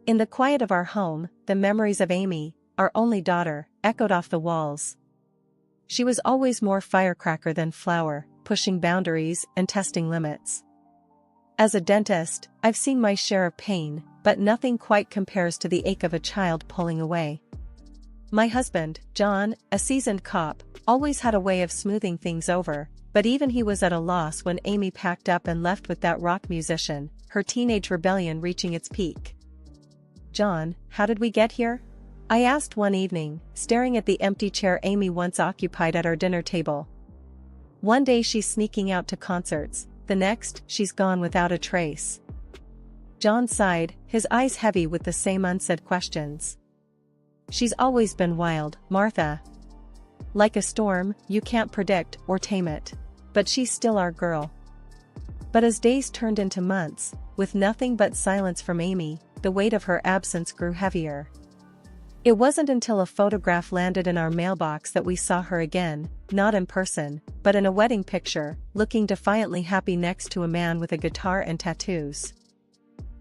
In the quiet of our home, the memories of Amy, our only daughter, echoed off the walls. She was always more firecracker than flower, pushing boundaries and testing limits. As a dentist, I've seen my share of pain, but nothing quite compares to the ache of a child pulling away. My husband, John, a seasoned cop, always had a way of smoothing things over, but even he was at a loss when Amy packed up and left with that rock musician, her teenage rebellion reaching its peak. "John, how did we get here?" I asked one evening, staring at the empty chair Amy once occupied at our dinner table. One day she's sneaking out to concerts, the next, she's gone without a trace. John sighed, his eyes heavy with the same unsaid questions. "She's always been wild, Martha. Like a storm, you can't predict or tame it. But she's still our girl." But as days turned into months, with nothing but silence from Amy, the weight of her absence grew heavier. It wasn't until a photograph landed in our mailbox that we saw her again, not in person, but in a wedding picture, looking defiantly happy next to a man with a guitar and tattoos.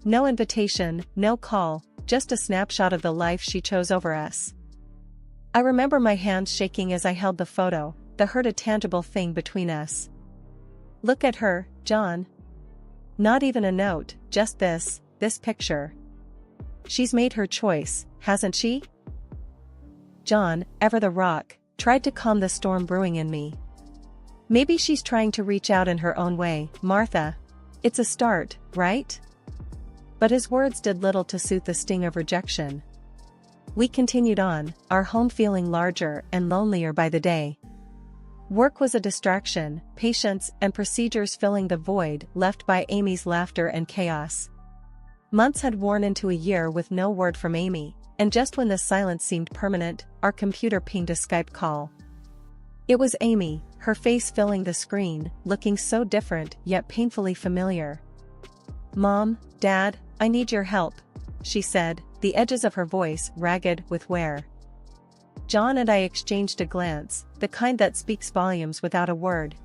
No invitation, no call, just a snapshot of the life she chose over us. I remember my hands shaking as I held the photo, the hurt a tangible thing between us. "Look at her, John." Not even a note, just this picture. "She's made her choice, hasn't she?" John, ever the rock, tried to calm the storm brewing in me. "Maybe she's trying to reach out in her own way, Martha. It's a start, right?" But his words did little to soothe the sting of rejection. We continued on, our home feeling larger and lonelier by the day. Work was a distraction, patients and procedures filling the void left by Amy's laughter and chaos. Months had worn into a year with no word from Amy, and just when the silence seemed permanent, our computer pinged a Skype call. It was Amy, her face filling the screen, looking so different yet painfully familiar. "Mom, Dad, I need your help," she said, the edges of her voice ragged with wear. John and I exchanged a glance, the kind that speaks volumes without a word.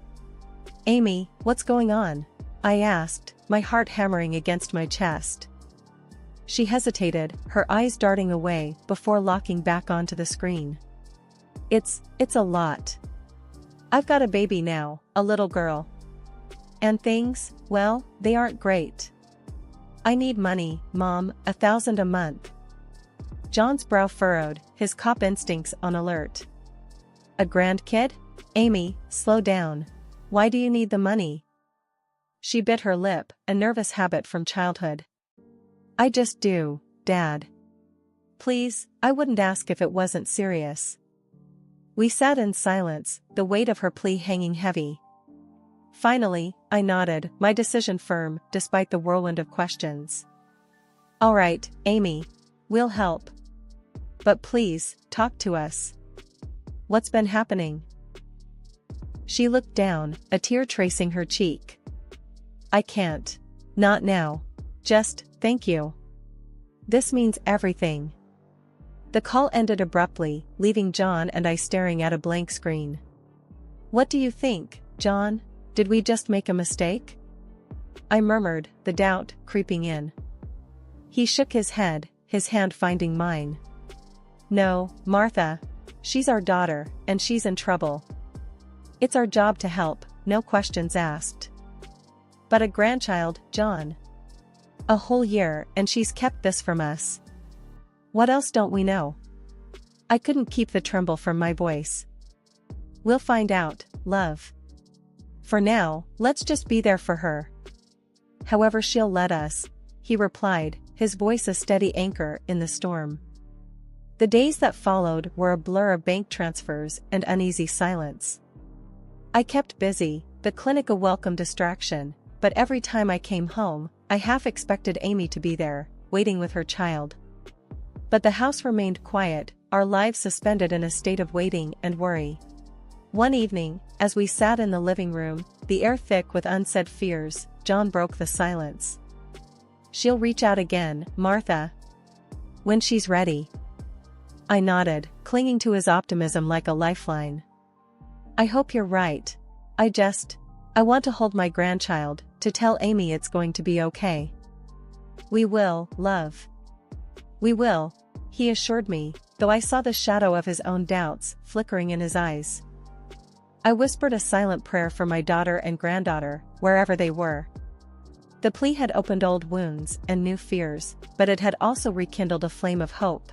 "Amy, what's going on?" I asked, my heart hammering against my chest. She hesitated, her eyes darting away before locking back onto the screen. It's a lot. I've got a baby now, a little girl. And things, well, they aren't great. I need money, Mom, $1,000 a month." John's brow furrowed, his cop instincts on alert. "A grandkid? Amy, slow down. Why do you need the money?" She bit her lip, a nervous habit from childhood. "I just do, Dad. Please, I wouldn't ask if it wasn't serious." We sat in silence, the weight of her plea hanging heavy. Finally, I nodded, my decision firm, despite the whirlwind of questions. "All right, Amy. We'll help. But please, talk to us. What's been happening?" She looked down, a tear tracing her cheek. "I can't. Not now. Just, thank you. This means everything." The call ended abruptly, leaving John and I staring at a blank screen. "What do you think, John? Did we just make a mistake?" I murmured, the doubt creeping in. He shook his head, his hand finding mine. "No, Martha. She's our daughter, and she's in trouble. It's our job to help, no questions asked." "But a grandchild, John. A whole year, and she's kept this from us. What else don't we know?" I couldn't keep the tremble from my voice. "We'll find out, love. For now, let's just be there for her. However she'll let us," he replied, his voice a steady anchor in the storm. The days that followed were a blur of bank transfers and uneasy silence. I kept busy, the clinic a welcome distraction, but every time I came home, I half expected Amy to be there, waiting with her child. But the house remained quiet, our lives suspended in a state of waiting and worry. One evening, as we sat in the living room, the air thick with unsaid fears, John broke the silence. "She'll reach out again, Martha. When she's ready." I nodded, clinging to his optimism like a lifeline. "I hope you're right. I want to hold my grandchild, to tell Amy it's going to be okay." "We will, love. We will, he assured me, though I saw the shadow of his own doubts flickering in his eyes. I whispered a silent prayer for my daughter and granddaughter, wherever they were. The plea had opened old wounds and new fears, but it had also rekindled a flame of hope.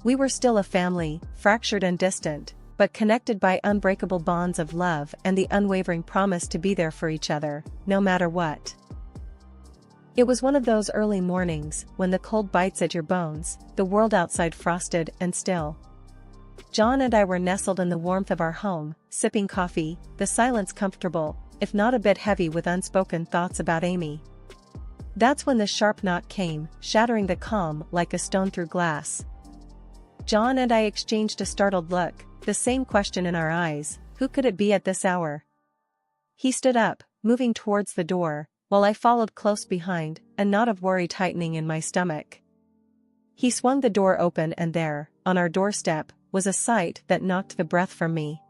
We were still a family, fractured and distant, but connected by unbreakable bonds of love and the unwavering promise to be there for each other, no matter what. It was one of those early mornings when the cold bites at your bones, the world outside frosted and still. John and I were nestled in the warmth of our home, sipping coffee, the silence comfortable, if not a bit heavy with unspoken thoughts about Amy. That's when the sharp knock came, shattering the calm like a stone through glass. John and I exchanged a startled look, the same question in our eyes: who could it be at this hour? He stood up, moving towards the door, while I followed close behind, a knot of worry tightening in my stomach. He swung the door open and there, on our doorstep, was a sight that knocked the breath from me.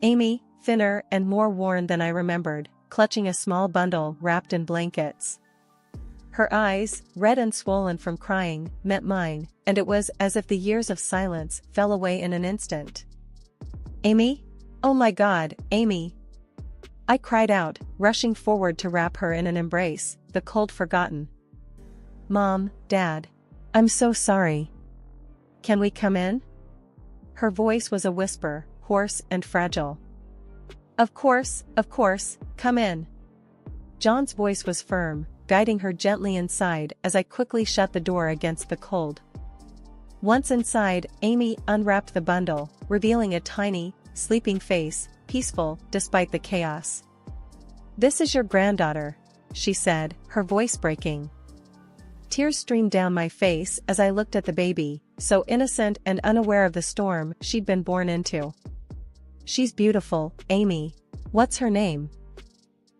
Amy, thinner and more worn than I remembered, clutching a small bundle wrapped in blankets. Her eyes, red and swollen from crying, met mine, and it was as if the years of silence fell away in an instant. Amy? Oh my God, Amy! I cried out, rushing forward to wrap her in an embrace, the cold forgotten. Mom, Dad. I'm so sorry. Can we come in? Her voice was a whisper, hoarse and fragile. Of course, come in. John's voice was firm, guiding her gently inside as I quickly shut the door against the cold. Once inside, Amy unwrapped the bundle, revealing a tiny, sleeping face, peaceful despite the chaos. This is your granddaughter, she said, her voice breaking. Tears streamed down my face as I looked at the baby, so innocent and unaware of the storm she'd been born into. She's beautiful, Amy. What's her name?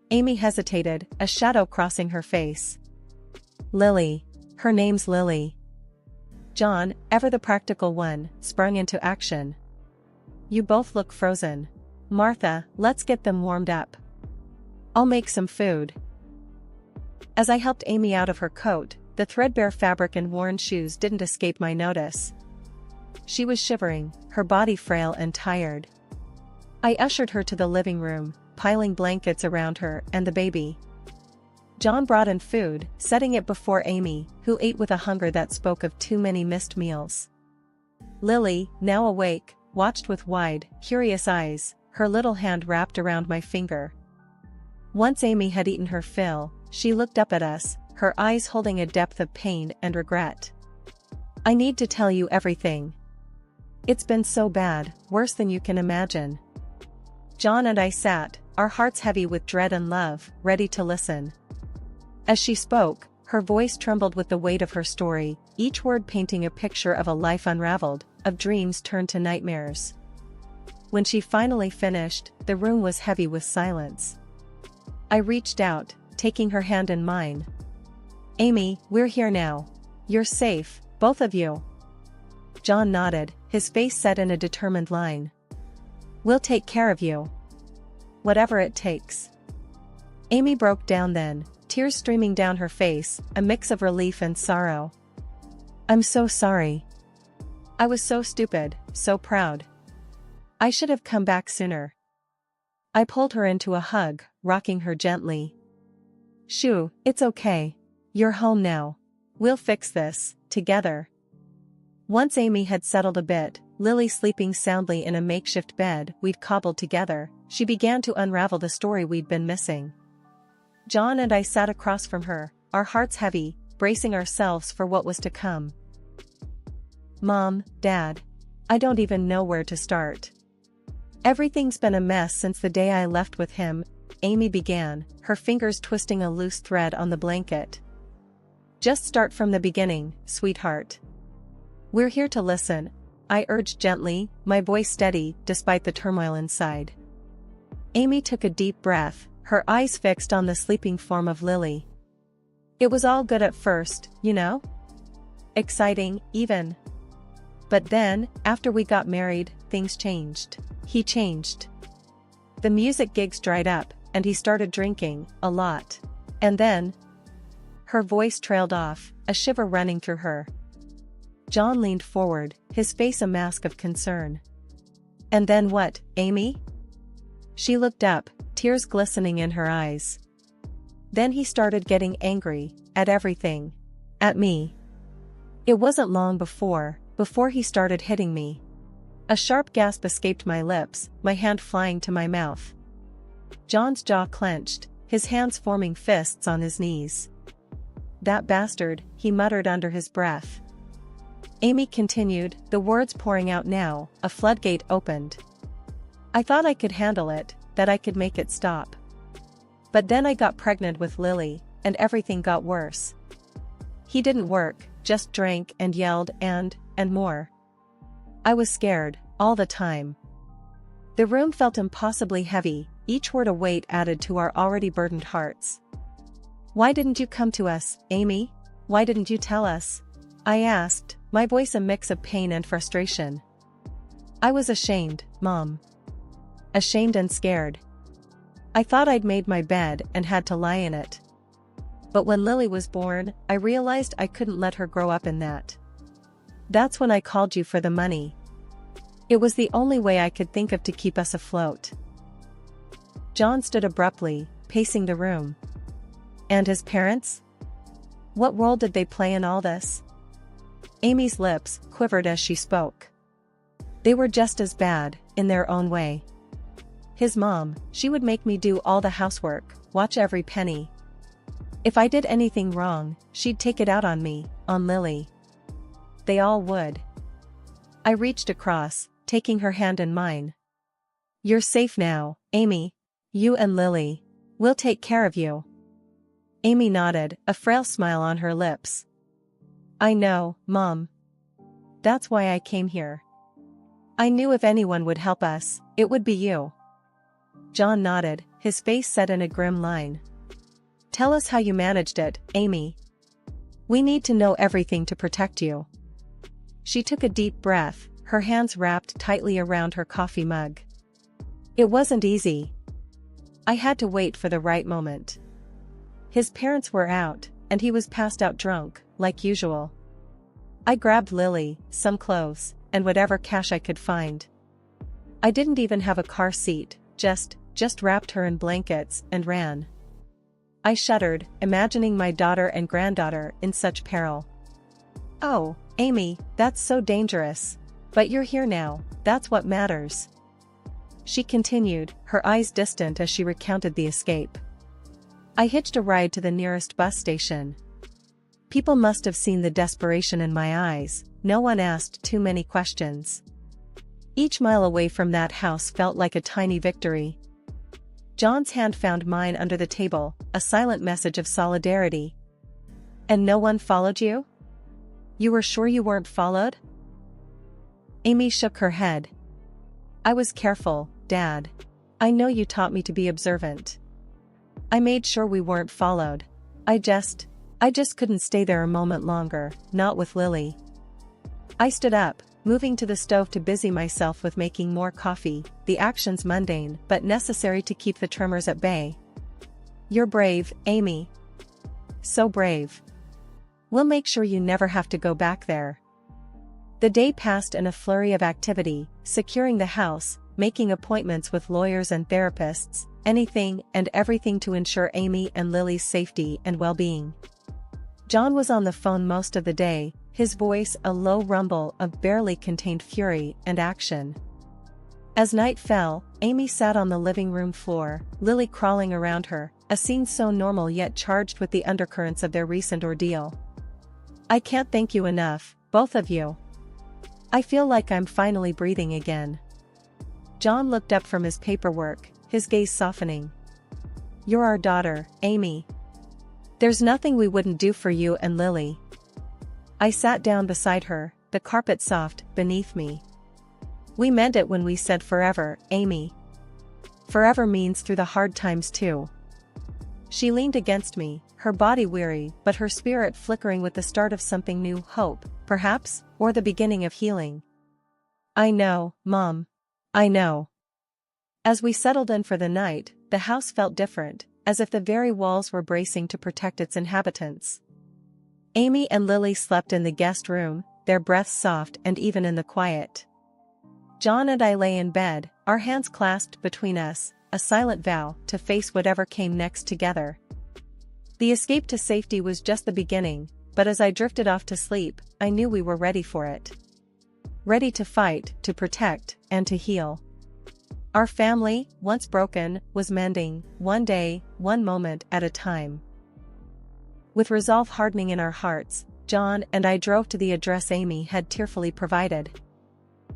Amy hesitated, a shadow crossing her face. Lily. Her name's Lily. John, ever the practical one, sprung into action. You both look frozen. Martha, let's get them warmed up. I'll make some food. As I helped Amy out of her coat, the threadbare fabric and worn shoes didn't escape my notice. She was shivering, her body frail and tired. I ushered her to the living room, piling blankets around her and the baby. John brought in food, setting it before Amy, who ate with a hunger that spoke of too many missed meals. Lily, now awake, watched with wide, curious eyes, her little hand wrapped around my finger. Once Amy had eaten her fill, she looked up at us, her eyes holding a depth of pain and regret. I need to tell you everything. It's been so bad, worse than you can imagine. John and I sat, our hearts heavy with dread and love, ready to listen. As she spoke, her voice trembled with the weight of her story, each word painting a picture of a life unraveled, of dreams turned to nightmares. When she finally finished, the room was heavy with silence. I reached out, taking her hand in mine. Amy, we're here now. You're safe, both of you. John nodded, his face set in a determined line. We'll take care of you. Whatever it takes. Amy broke down then, tears streaming down her face, a mix of relief and sorrow. I'm so sorry. I was so stupid, so proud. I should have come back sooner. I pulled her into a hug, rocking her gently. Shoo, it's okay. You're home now. We'll fix this, together. Once Amy had settled a bit, Lily sleeping soundly in a makeshift bed we'd cobbled together, she began to unravel the story we'd been missing. John and I sat across from her, our hearts heavy, bracing ourselves for what was to come. Mom, Dad. I don't even know where to start. Everything's been a mess since the day I left with him, Amy began, her fingers twisting a loose thread on the blanket. Just start from the beginning, sweetheart. We're here to listen, I urged gently, my voice steady despite the turmoil inside. Amy took a deep breath, her eyes fixed on the sleeping form of Lily. It was all good at first, you know? Exciting, even. But then, after we got married, things changed. He changed. The music gigs dried up, and he started drinking, a lot. And then... Her voice trailed off, a shiver running through her. John leaned forward, his face a mask of concern. And then what, Amy? She looked up, tears glistening in her eyes. Then he started getting angry, at everything. At me. It wasn't long before he started hitting me. A sharp gasp escaped my lips, my hand flying to my mouth. John's jaw clenched, his hands forming fists on his knees. That bastard, he muttered under his breath. Amy continued, the words pouring out now, a floodgate opened. I thought I could handle it, that I could make it stop. But then I got pregnant with Lily, and everything got worse. He didn't work, just drank and yelled and more. I was scared, all the time. The room felt impossibly heavy, each word a weight added to our already burdened hearts. Why didn't you come to us, Amy? Why didn't you tell us? I asked, my voice a mix of pain and frustration. I was ashamed, Mom. Ashamed and scared. I thought I'd made my bed and had to lie in it. But when Lily was born, I realized I couldn't let her grow up in that. That's when I called you for the money. It was the only way I could think of to keep us afloat. John stood abruptly, pacing the room. And his parents? What role did they play in all this? Amy's lips quivered as she spoke. They were just as bad, in their own way. His mom, she would make me do all the housework, watch every penny. If I did anything wrong, she'd take it out on me, on Lily. They all would. I reached across, taking her hand in mine. You're safe now, Amy. You and Lily. We'll take care of you. Amy nodded, a frail smile on her lips. I know, Mom. That's why I came here. I knew if anyone would help us, it would be you. John nodded, his face set in a grim line. Tell us how you managed it, Amy. We need to know everything to protect you. She took a deep breath, her hands wrapped tightly around her coffee mug. It wasn't easy. I had to wait for the right moment. His parents were out, and he was passed out drunk, like usual. I grabbed Lily, some clothes, and whatever cash I could find. I didn't even have a car seat, just wrapped her in blankets and ran. I shuddered, imagining my daughter and granddaughter in such peril. Oh, Amy, that's so dangerous. But you're here now, that's what matters. She continued, her eyes distant as she recounted the escape. I hitched a ride to the nearest bus station. People must have seen the desperation in my eyes, no one asked too many questions. Each mile away from that house felt like a tiny victory. John's hand found mine under the table, a silent message of solidarity. And no one followed you? You were sure you weren't followed? Amy shook her head. I was careful, Dad. I know you taught me to be observant. I made sure we weren't followed. I just couldn't stay there a moment longer, not with Lily. I stood up, moving to the stove to busy myself with making more coffee, the actions mundane but necessary to keep the tremors at bay. You're brave, Amy. So brave. We'll make sure you never have to go back there. The day passed in a flurry of activity, securing the house, making appointments with lawyers and therapists, anything and everything to ensure Amy and Lily's safety and well-being. John was on the phone most of the day, his voice a low rumble of barely contained fury and action. As night fell, Amy sat on the living room floor, Lily crawling around her, a scene so normal yet charged with the undercurrents of their recent ordeal. I can't thank you enough, both of you. I feel like I'm finally breathing again. John looked up from his paperwork, his gaze softening. You're our daughter, Amy. There's nothing we wouldn't do for you and Lily. I sat down beside her, the carpet soft beneath me. We meant it when we said forever, Amy. Forever means through the hard times too. She leaned against me, her body weary but her spirit flickering with the start of something new, hope, perhaps, or the beginning of healing. I know, Mom. I know. As we settled in for the night, the house felt different, as if the very walls were bracing to protect its inhabitants. Amy and Lily slept in the guest room, their breaths soft and even in the quiet. John and I lay in bed, our hands clasped between us, a silent vow to face whatever came next together. The escape to safety was just the beginning, but as I drifted off to sleep, I knew we were ready for it. Ready to fight, to protect, and to heal. Our family, once broken, was mending, one day, one moment at a time. With resolve hardening in our hearts, John and I drove to the address Amy had tearfully provided.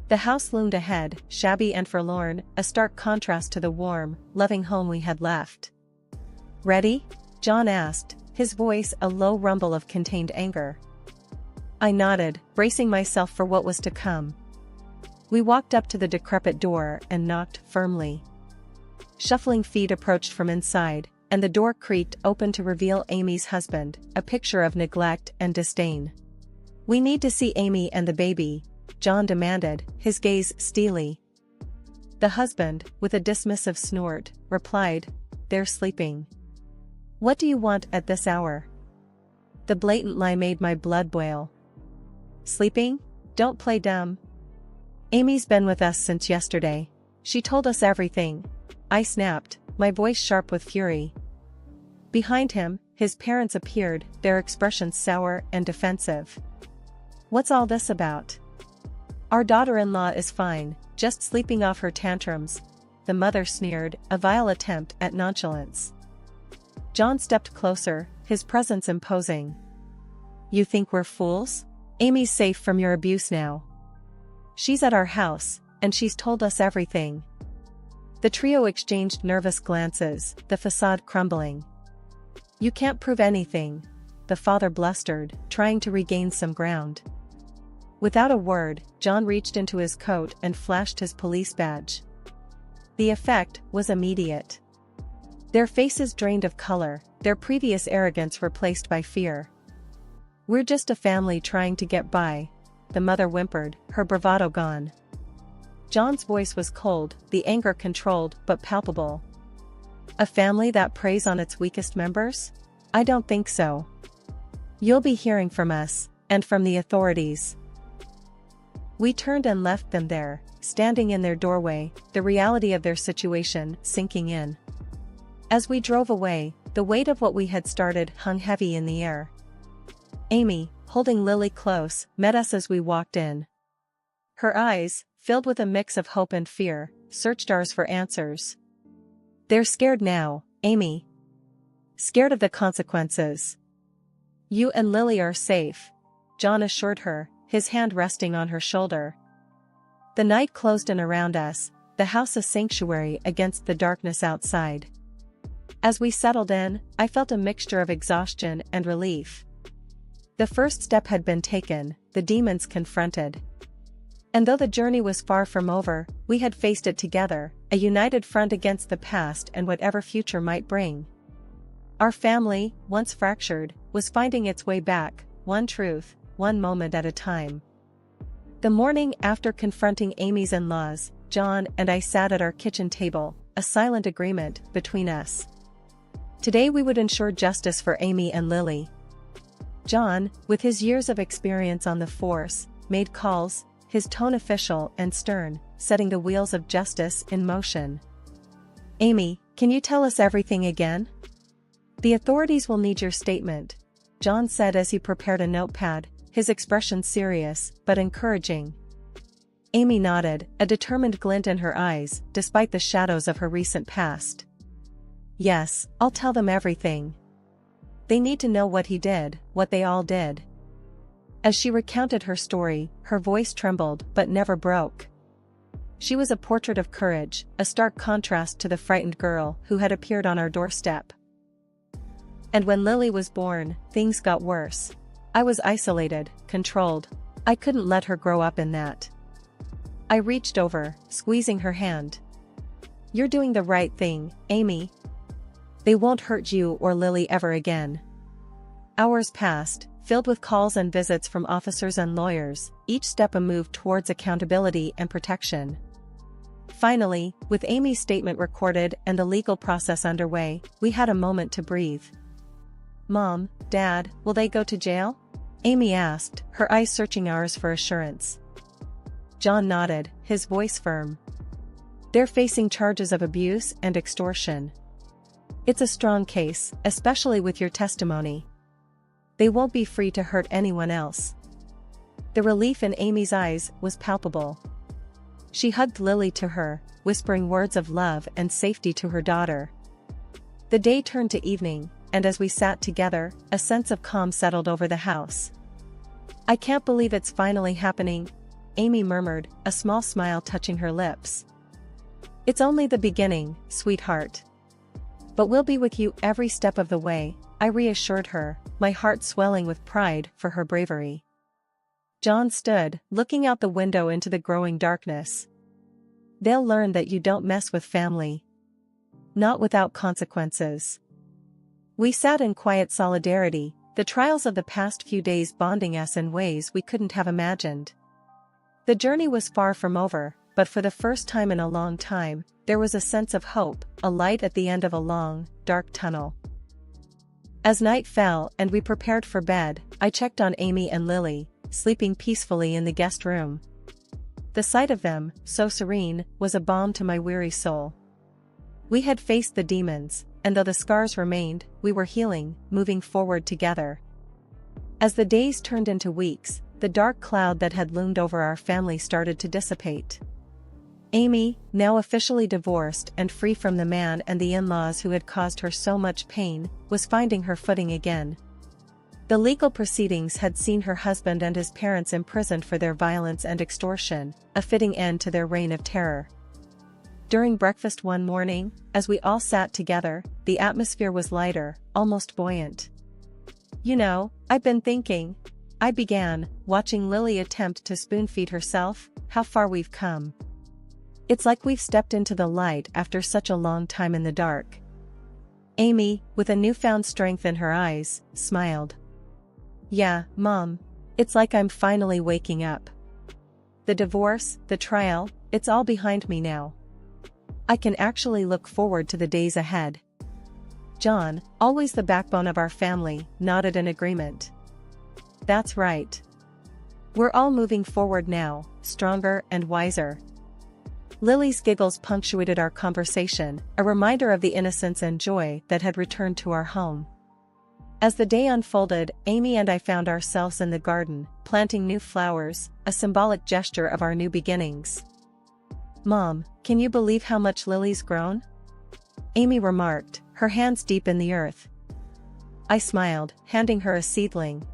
The house loomed ahead, shabby and forlorn, a stark contrast to the warm, loving home we had left. "Ready?" John asked, his voice a low rumble of contained anger. I nodded, bracing myself for what was to come. We walked up to the decrepit door and knocked firmly. Shuffling feet approached from inside, and the door creaked open to reveal Amy's husband, a picture of neglect and disdain. "We need to see Amy and the baby," John demanded, his gaze steely. The husband, with a dismissive snort, replied, "They're sleeping." "What do you want at this hour?" The blatant lie made my blood boil. "Sleeping? Don't play dumb. Amy's been with us since yesterday. She told us everything," I snapped, my voice sharp with fury. Behind him, his parents appeared, their expressions sour and defensive. "What's all this about?" "Our daughter-in-law is fine, just sleeping off her tantrums," the mother sneered, a vile attempt at nonchalance. John stepped closer, his presence imposing. "You think we're fools? Amy's safe from your abuse now. She's at our house, and she's told us everything." The trio exchanged nervous glances, the facade crumbling. "You can't prove anything," the father blustered, trying to regain some ground. Without a word, John reached into his coat and flashed his police badge. The effect was immediate. Their faces drained of color, their previous arrogance replaced by fear. "We're just a family trying to get by," the mother whimpered, her bravado gone. John's voice was cold, the anger controlled but palpable. "A family that preys on its weakest members? I don't think so. You'll be hearing from us, and from the authorities." We turned and left them there, standing in their doorway, the reality of their situation sinking in. As we drove away, the weight of what we had started hung heavy in the air. Amy, holding Lily close, met us as we walked in. Her eyes, filled with a mix of hope and fear, searched ours for answers. "They're scared now, Amy. Scared of the consequences. You and Lily are safe," John assured her, his hand resting on her shoulder. The night closed in around us, the house a sanctuary against the darkness outside. As we settled in, I felt a mixture of exhaustion and relief. The first step had been taken, the demons confronted. And though the journey was far from over, we had faced it together, a united front against the past and whatever future might bring. Our family, once fractured, was finding its way back, one truth, one moment at a time. The morning after confronting Amy's in-laws, John and I sat at our kitchen table, a silent agreement between us. Today we would ensure justice for Amy and Lily. John, with his years of experience on the force, made calls, his tone official and stern, setting the wheels of justice in motion. "Amy, can you tell us everything again?" "The authorities will need your statement," John said as he prepared a notepad, his expression serious but encouraging. Amy nodded, a determined glint in her eyes, despite the shadows of her recent past. "Yes, I'll tell them everything. They need to know what he did, what they all did." As she recounted her story, her voice trembled but never broke. She was a portrait of courage, a stark contrast to the frightened girl who had appeared on our doorstep. "And when Lily was born, things got worse. I was isolated, controlled. I couldn't let her grow up in that." I reached over, squeezing her hand. "You're doing the right thing, Amy. They won't hurt you or Lily ever again." Hours passed, filled with calls and visits from officers and lawyers, each step a move towards accountability and protection. Finally, with Amy's statement recorded and the legal process underway, we had a moment to breathe. "Mom, Dad, will they go to jail?" Amy asked, her eyes searching ours for assurance. John nodded, his voice firm. They're facing charges of abuse and extortion. It's a strong case, especially with your testimony. They won't be free to hurt anyone else. The relief in Amy's eyes was palpable. She hugged Lily to her, whispering words of love and safety to her daughter. The day turned to evening, and as we sat together, a sense of calm settled over the house. I can't believe it's finally happening, Amy murmured, a small smile touching her lips. It's only the beginning, sweetheart. But we'll be with you every step of the way, I reassured her, my heart swelling with pride for her bravery. John stood, looking out the window into the growing darkness. They'll learn that you don't mess with family. Not without consequences. We sat in quiet solidarity, the trials of the past few days bonding us in ways we couldn't have imagined. The journey was far from over, but for the first time in a long time, there was a sense of hope, a light at the end of a long, dark tunnel. As night fell and we prepared for bed, I checked on Amy and Lily, sleeping peacefully in the guest room. The sight of them, so serene, was a balm to my weary soul. We had faced the demons, and though the scars remained, we were healing, moving forward together. As the days turned into weeks, the dark cloud that had loomed over our family started to dissipate. Amy, now officially divorced and free from the man and the in-laws who had caused her so much pain, was finding her footing again. The legal proceedings had seen her husband and his parents imprisoned for their violence and extortion, a fitting end to their reign of terror. During breakfast one morning, as we all sat together, the atmosphere was lighter, almost buoyant. You know, I've been thinking, I began, watching Lily attempt to spoon-feed herself, how far we've come. It's like we've stepped into the light after such a long time in the dark. Amy, with a newfound strength in her eyes, smiled. Yeah, Mom. It's like I'm finally waking up. The divorce, the trial, it's all behind me now. I can actually look forward to the days ahead. John, always the backbone of our family, nodded in agreement. That's right. We're all moving forward now, stronger and wiser. Lily's giggles punctuated our conversation, a reminder of the innocence and joy that had returned to our home. As the day unfolded, Amy and I found ourselves in the garden, planting new flowers, a symbolic gesture of our new beginnings. Mom, can you believe how much Lily's grown? Amy remarked, her hands deep in the earth. I smiled, handing her a seedling.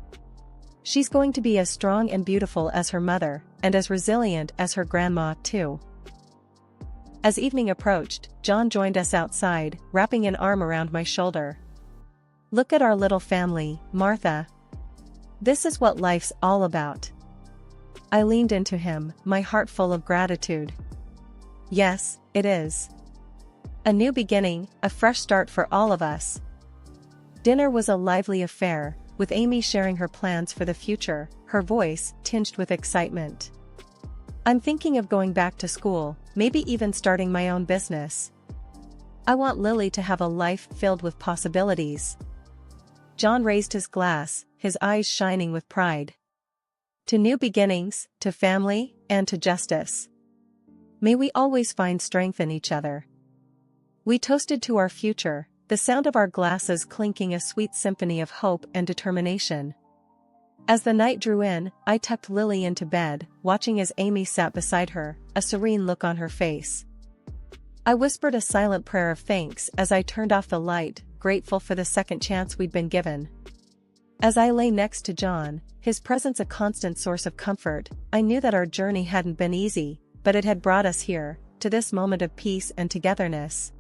She's going to be as strong and beautiful as her mother, and as resilient as her grandma, too. As evening approached, John joined us outside, wrapping an arm around my shoulder. Look at our little family, Martha. This is what life's all about. I leaned into him, my heart full of gratitude. Yes, it is. A new beginning, a fresh start for all of us. Dinner was a lively affair, with Amy sharing her plans for the future, her voice tinged with excitement. I'm thinking of going back to school, maybe even starting my own business. I want Lily to have a life filled with possibilities. John raised his glass, his eyes shining with pride. To new beginnings, to family, and to justice. May we always find strength in each other. We toasted to our future, the sound of our glasses clinking a sweet symphony of hope and determination. As the night drew in, I tucked Lily into bed, watching as Amy sat beside her, a serene look on her face. I whispered a silent prayer of thanks as I turned off the light, grateful for the second chance we'd been given. As I lay next to John, his presence a constant source of comfort, I knew that our journey hadn't been easy, but it had brought us here, to this moment of peace and togetherness.